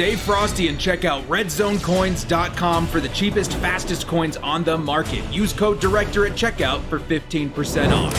Stay frosty and check out redzonecoins.com for the cheapest, fastest coins on the market. Use code DIRECTOR at checkout for 15% off.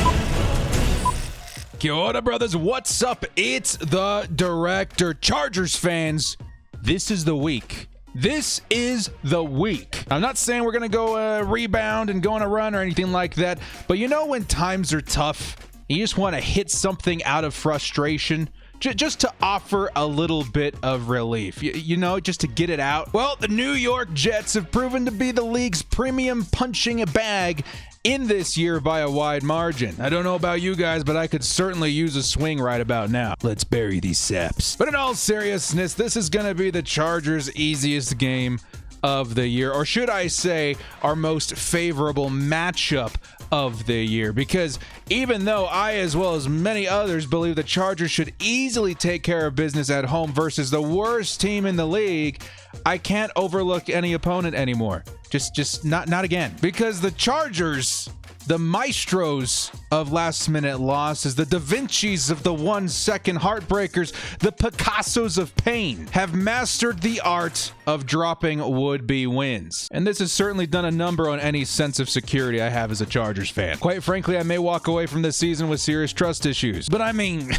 Kia ora, brothers. What's up? It's the Director. Chargers fans, this is the week. This is the week. I'm not saying we're going to go rebound and go on a run or anything like that, but you know when times are tough, you just want to hit something out of frustration, just to offer a little bit of relief, you know, just to get it out. Well, the New York Jets have proven to be the league's premium punching bag in this year by a wide margin. I don't know about you guys, but I could certainly use a swing right about now. Let's bury these saps. But in all seriousness, this is going to be the Chargers' easiest game of the year, or should I say our most favorable matchup of the year, because even though I, as well as many others, believe the Chargers should easily take care of business at home versus the worst team in the league, I can't overlook any opponent anymore. Just not again. Because the Chargers, the maestros of last-minute losses, the Da Vincis of the 1-second heartbreakers, the Picassos of pain, have mastered the art of dropping would-be wins. And this has certainly done a number on any sense of security I have as a Chargers fan. Quite frankly, I may walk away from this season with serious trust issues. But I mean,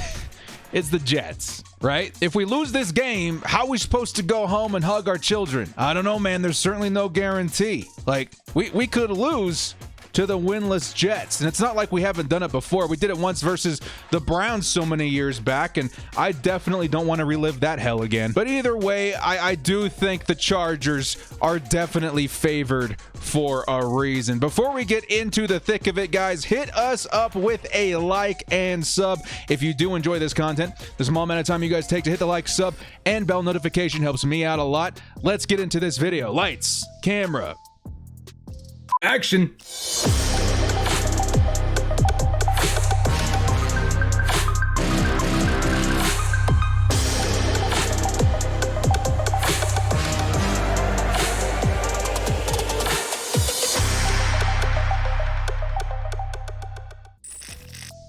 it's the Jets, right? If we lose this game, how are we supposed to go home and hug our children? I don't know, man. There's certainly no guarantee. Like, we could lose to the winless Jets, and it's not like we haven't done it before. We did it once versus the Browns so many years back, and I definitely don't want to relive that hell again. But either way, I do think the Chargers are definitely favored for a reason. Before we get into the thick of it, guys, hit us up with a like and sub if you do enjoy this content. The small amount of time you guys take to hit the like, sub, and bell notification helps me out a lot. Let's get into this video. Lights, camera, action.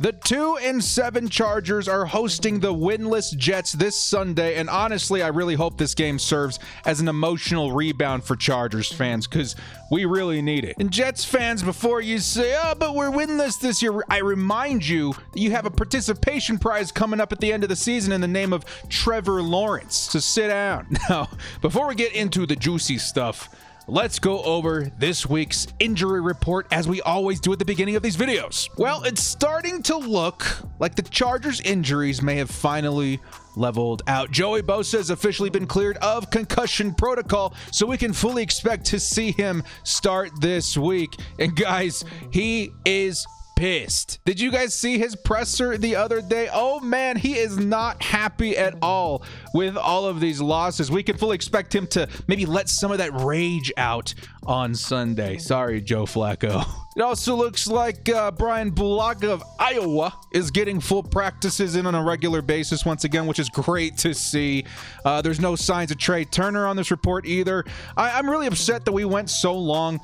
The 2-7 Chargers are hosting the winless Jets this Sunday, and honestly, I really hope this game serves as an emotional rebound for Chargers fans, because we really need it. And Jets fans, before you say, oh, but we're winless this year, I remind you that you have a participation prize coming up at the end of the season in the name of Trevor Lawrence. So sit down. Now, before we get into the juicy stuff, let's go over this week's injury report as we always do at the beginning of these videos. Well, it's starting to look like the Chargers' injuries may have finally leveled out. Joey Bosa has officially been cleared of concussion protocol, so we can fully expect to see him start this week. And guys, he is pissed. Did you guys see his presser the other day? Oh man, he is not happy at all with all of these losses. We can fully expect him to maybe let some of that rage out on Sunday. Sorry, Joe Flacco. It also looks like Brian Bulaga of Iowa is getting full practices in on a regular basis once again, which is great to see. There's no signs of Trey Turner on this report either. I'm really upset that we went so long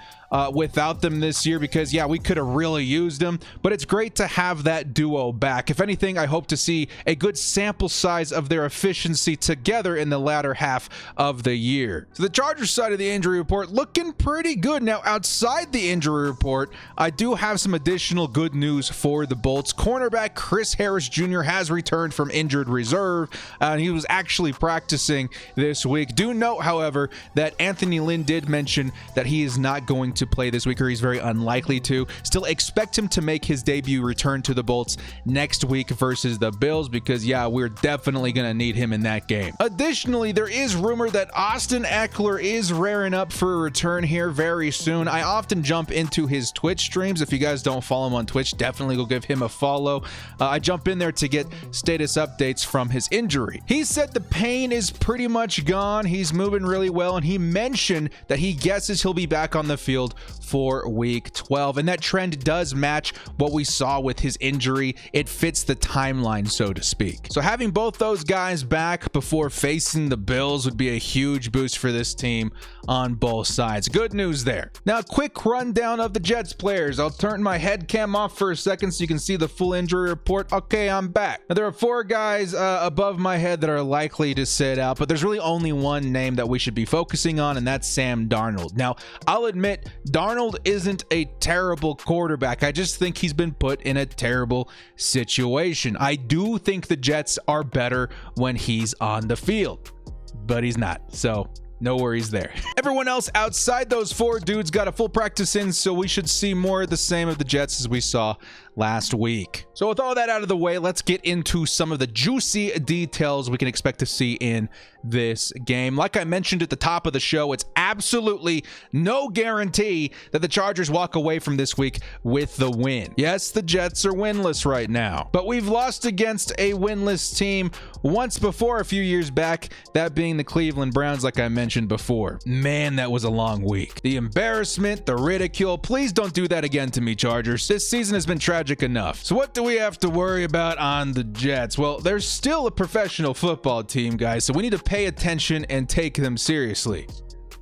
without them this year, because yeah, we could have really used them, but it's great to have that duo back. If anything, I hope to see a good sample size of their efficiency together in the latter half of the year. So the Chargers side of the injury report looking pretty good. Now, outside the injury report, I do have some additional good news for the Bolts. Cornerback Chris Harris Jr. has returned from injured reserve, and he was actually practicing this week. Do note, however, that Anthony Lynn did mention that he is not going to play this week, or he's very unlikely to. Still expect him to make his debut return to the Bolts next week versus the Bills, because yeah, we're definitely going to need him in that game. Additionally, there is rumor that Austin Eckler is raring up for a return here very soon. I often jump into his Twitch streams. If you guys don't follow him on Twitch, definitely go give him a follow. I jump in there to get status updates from his injury. He said the pain is pretty much gone. He's moving really well, and he mentioned that he guesses he'll be back on the field field for week 12. And that trend does match what we saw with his injury. It fits the timeline, so to speak. So having both those guys back before facing the Bills would be a huge boost for this team on both sides. Good news there. Now, a quick rundown of the Jets players. I'll turn my head cam off for a second so you can see the full injury report. Okay, I'm back. Now, there are 4 guys above my head that are likely to sit out, but there's really only one name that we should be focusing on, and that's Sam Darnold. Now, I'll admit, Darnold isn't a terrible quarterback. I just think he's been put in a terrible situation. I do think the Jets are better when he's on the field, but he's not. So no worries there. Everyone else outside those 4 dudes got a full practice in, so we should see more of the same of the Jets as we saw last week. So with all that out of the way, let's get into some of the juicy details we can expect to see in this game. Like I mentioned at the top of the show, it's absolutely no guarantee that the Chargers walk away from this week with the win. Yes, the Jets are winless right now, but we've lost against a winless team once before a few years back, that being the Cleveland Browns, like I mentioned before. Man, that was a long week. The embarrassment, the ridicule, please don't do that again to me, Chargers. This season has been tragic enough. So what do we have to worry about on the Jets? Well, they're still a professional football team, guys, so we need to pay attention and take them seriously.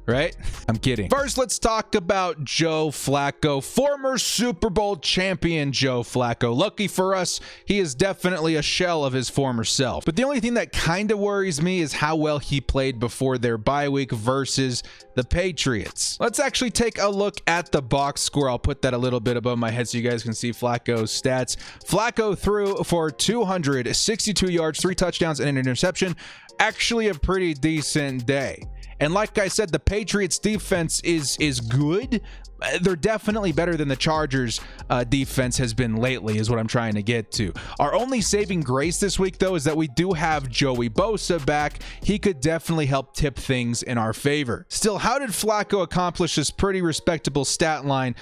Right? I'm kidding. First, let's talk about Joe Flacco, former Super Bowl champion Joe Flacco. Lucky for us, he is definitely a shell of his former self. But the only thing that kind of worries me is how well he played before their bye week versus the Patriots. Let's actually take a look at the box score. I'll put that a little bit above my head so you guys can see Flacco's stats. Flacco threw for 262 yards, 3 touchdowns, and an interception. Actually a pretty decent day. And like I said, the Patriots defense is good. They're definitely better than the Chargers defense has been lately, is what I'm trying to get to. Our only saving grace this week, though, is that we do have Joey Bosa back. He could definitely help tip things in our favor. Still, how did Flacco accomplish this pretty respectable stat line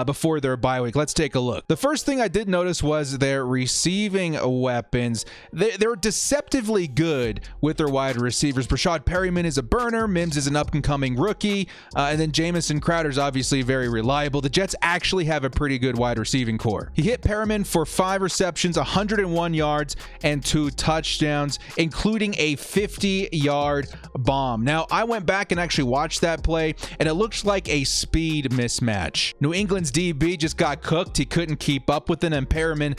before their bye week? Let's take a look. The first thing I did notice was their receiving weapons. They're deceptively good with their wide receivers. Brashad Perryman is a burner. Mims is an up-and-coming rookie. And then Jamison Crowder's obviously very reliable. The Jets actually have a pretty good wide receiving core. He hit Perriman for 5 receptions, 101 yards, and 2 touchdowns, including a 50-yard bomb. Now, I went back and actually watched that play, and it looks like a speed mismatch. New England's DB just got cooked. He couldn't keep up with it, and Perriman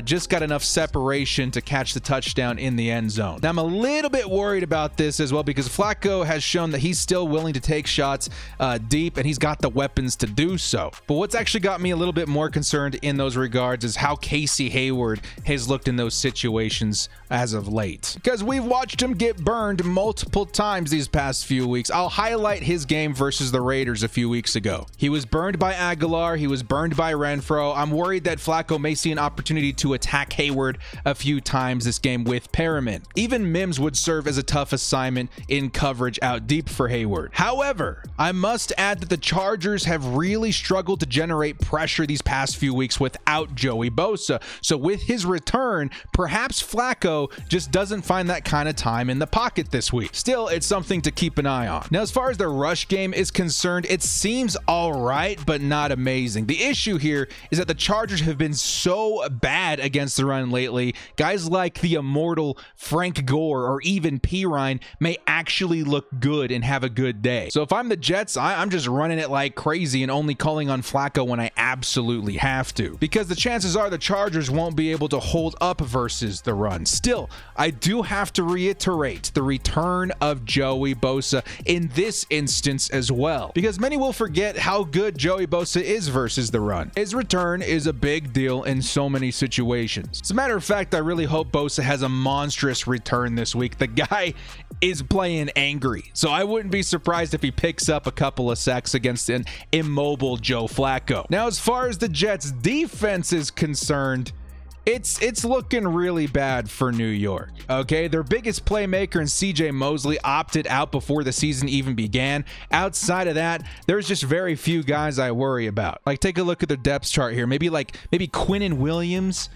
just got enough separation to catch the touchdown in the end zone. Now, I'm a little bit worried about this as well because Flacco has shown that he's still willing to take shots deep, and he's got the weapons to do so. But what's actually got me a little bit more concerned in those regards is how Casey Hayward has looked in those situations as of late, because we've watched him get burned multiple times these past few weeks. I'll highlight his game versus the Raiders a few weeks ago. He was burned by Aguilar. He was burned by Renfro. I'm worried that Flacco may see an opportunity to attack Hayward a few times this game with Perriman. Even Mims would serve as a tough assignment in coverage out deep for Hayward. However, I must add that the Chargers have really struggled to generate pressure these past few weeks without Joey Bosa. So with his return, perhaps Flacco just doesn't find that kind of time in the pocket this week. Still, it's something to keep an eye on. Now, as far as their rush game is concerned, it seems all right, but not amazing. The issue here is that the Chargers have been so bad against the run lately. Guys like the immortal Frank Gore or even Pirine may actually look good and have a good day. So if I'm the Jets, I'm just running it like crazy and only calling on Flacco when I absolutely have to, because the chances are the Chargers won't be able to hold up versus the run. Still, I do have to reiterate the return of Joey Bosa in this instance as well, because many will forget how good Joey Bosa is versus the run. His return is a big deal in so many situations. As a matter of fact, I really hope Bosa has a monstrous return this week. The guy is playing angry, so I wouldn't be surprised if he picks up a couple of sacks against an immobile Joe Flacco. Now, as far as the Jets defense is concerned, it's looking really bad for New York. Okay, their biggest playmaker in CJ Mosley opted out before the season even began. Outside of that, there's just very few guys I worry about. Like, take a look at their depth chart here. Maybe Quinnen Williams,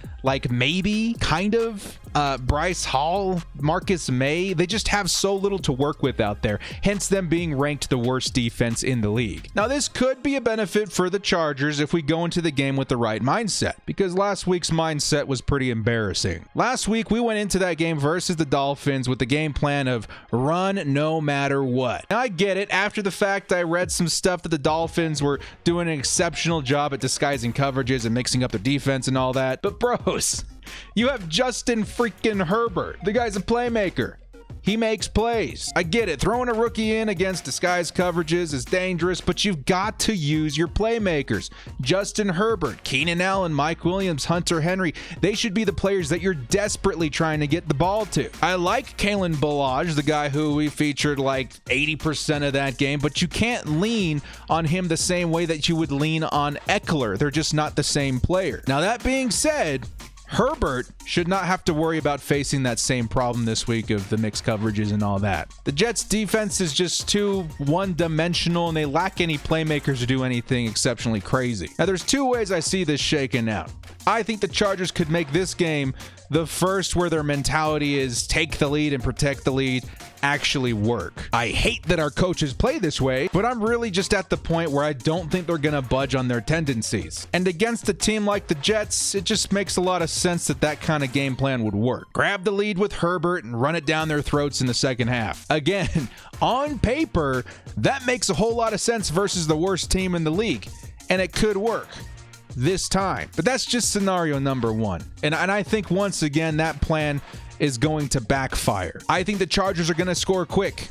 kind of Bryce Hall, Marcus May. They just have so little to work with out there, hence them being ranked the worst defense in the league. Now, this could be a benefit for the Chargers if we go into the game with the right mindset, because last week's mindset was pretty embarrassing. Last week, we went into that game versus the Dolphins with the game plan of run no matter what. Now, I get it. After the fact, I read some stuff that the Dolphins were doing an exceptional job at disguising coverages and mixing up their defense and all that. But bros, you have Justin freaking Herbert. The guy's a playmaker. He makes plays. I get it. Throwing a rookie in against disguised coverages is dangerous, but you've got to use your playmakers. Justin Herbert, Keenan Allen, Mike Williams, Hunter Henry, they should be the players that you're desperately trying to get the ball to. I like Kalen Ballage, the guy who we featured 80% of that game, but you can't lean on him the same way that you would lean on Eckler. They're just not the same player. Now, that being said, Herbert should not have to worry about facing that same problem this week of the mixed coverages and all that. The Jets defense is just too one-dimensional, and they lack any playmakers to do anything exceptionally crazy. Now, there's two ways I see this shaking out. I think the Chargers could make this game the first where their mentality is take the lead and protect the lead actually work. I hate that our coaches play this way, but I'm really just at the point where I don't think they're going to budge on their tendencies. And against a team like the Jets, it just makes a lot of sense that that kind of game plan would work. Grab the lead with Herbert and run it down their throats in the second half. Again, on paper, that makes a whole lot of sense versus the worst team in the league, and it could work this time. But that's just scenario number one. And I think once again, that plan is going to backfire. I think the Chargers are going to score quick.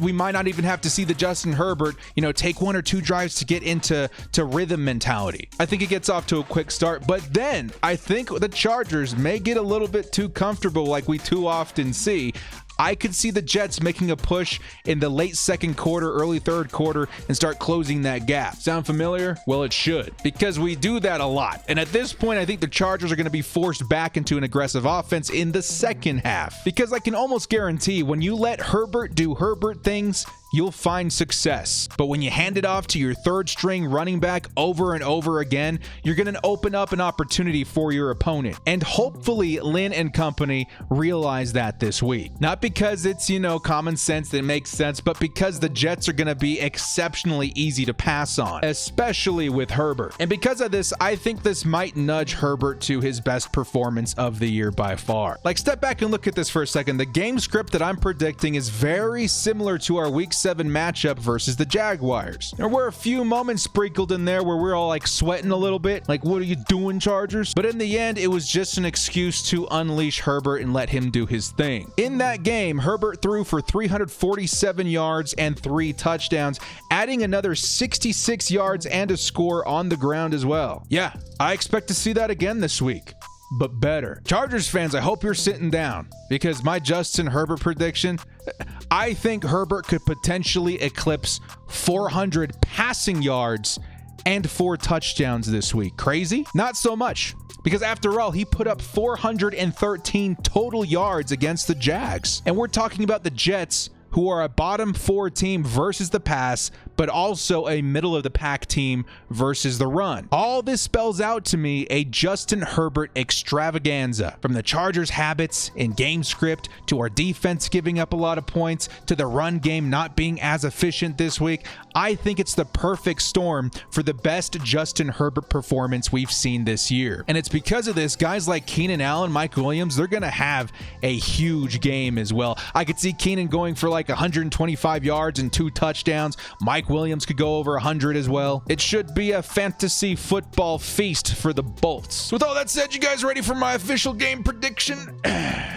We might not even have to see the Justin Herbert, take one or two drives to get into rhythm mentality. I think it gets off to a quick start, but then I think the Chargers may get a little bit too comfortable like we too often see. I could see the Jets making a push in the late second quarter, early third quarter, and start closing that gap. Sound familiar? Well, it should, because we do that a lot. And at this point, I think the Chargers are going to be forced back into an aggressive offense in the second half, because I can almost guarantee when you let Herbert do Herbert things, you'll find success. But when you hand it off to your third string running back over and over again, you're going to open up an opportunity for your opponent. And hopefully Lynn and company realize that this week. Not because it's, common sense that makes sense, but because the Jets are going to be exceptionally easy to pass on, especially with Herbert. And because of this, I think this might nudge Herbert to his best performance of the year by far. Step back and look at this for a second. The game script that I'm predicting is very similar to our Week 7 matchup versus the Jaguars. There were a few moments sprinkled in there where we're all sweating a little bit, what are you doing, Chargers? But in the end, it was just an excuse to unleash Herbert and let him do his thing. In that game, Herbert threw for 347 yards and 3 touchdowns, adding another 66 yards and a score on the ground as well. Yeah, I expect to see that again this week, but better. Chargers fans, I hope you're sitting down, because my Justin Herbert prediction, I think Herbert could potentially eclipse 400 passing yards and 4 touchdowns this week. Crazy? Not so much, because after all, he put up 413 total yards against the Jags. And we're talking about the Jets, who are a bottom 4 team versus the pass, but also a middle of the pack team versus the run. All this spells out to me a Justin Herbert extravaganza. From the Chargers' habits in game script, to our defense giving up a lot of points, to the run game not being as efficient this week, I think it's the perfect storm for the best Justin Herbert performance we've seen this year. And it's because of this, guys like Keenan Allen, Mike Williams, they're going to have a huge game as well. I could see Keenan going for 125 yards and 2 touchdowns. Mike Williams could go over 100 as well. It should be a fantasy football feast for the Bolts. With all that said, you guys ready for my official game prediction?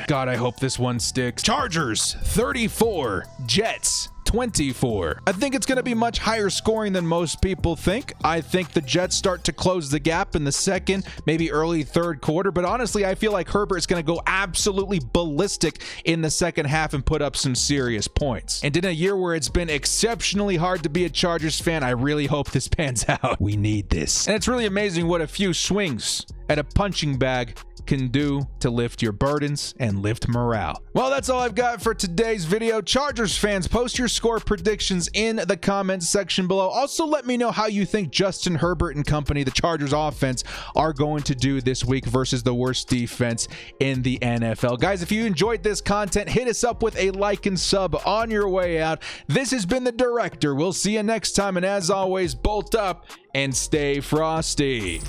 God, I hope this one sticks. Chargers 34, Jets 24. I think it's going to be much higher scoring than most people think. I think the Jets start to close the gap in the second, maybe early third quarter, but honestly, I feel like Herbert's going to go absolutely ballistic in the second half and put up some serious points. And in a year where it's been exceptionally hard to be a Chargers fan, I really hope this pans out. We need this. And it's really amazing what a few swings and a punching bag can do to lift your burdens and lift morale. Well, that's all I've got for today's video. Chargers fans, post your score predictions in the comments section below. Also, let me know how you think Justin Herbert and company, the Chargers offense, are going to do this week versus the worst defense in the NFL. Guys, if you enjoyed this content, hit us up with a like and sub on your way out. This has been The Director. We'll see you next time, and as always, bolt up and stay frosty.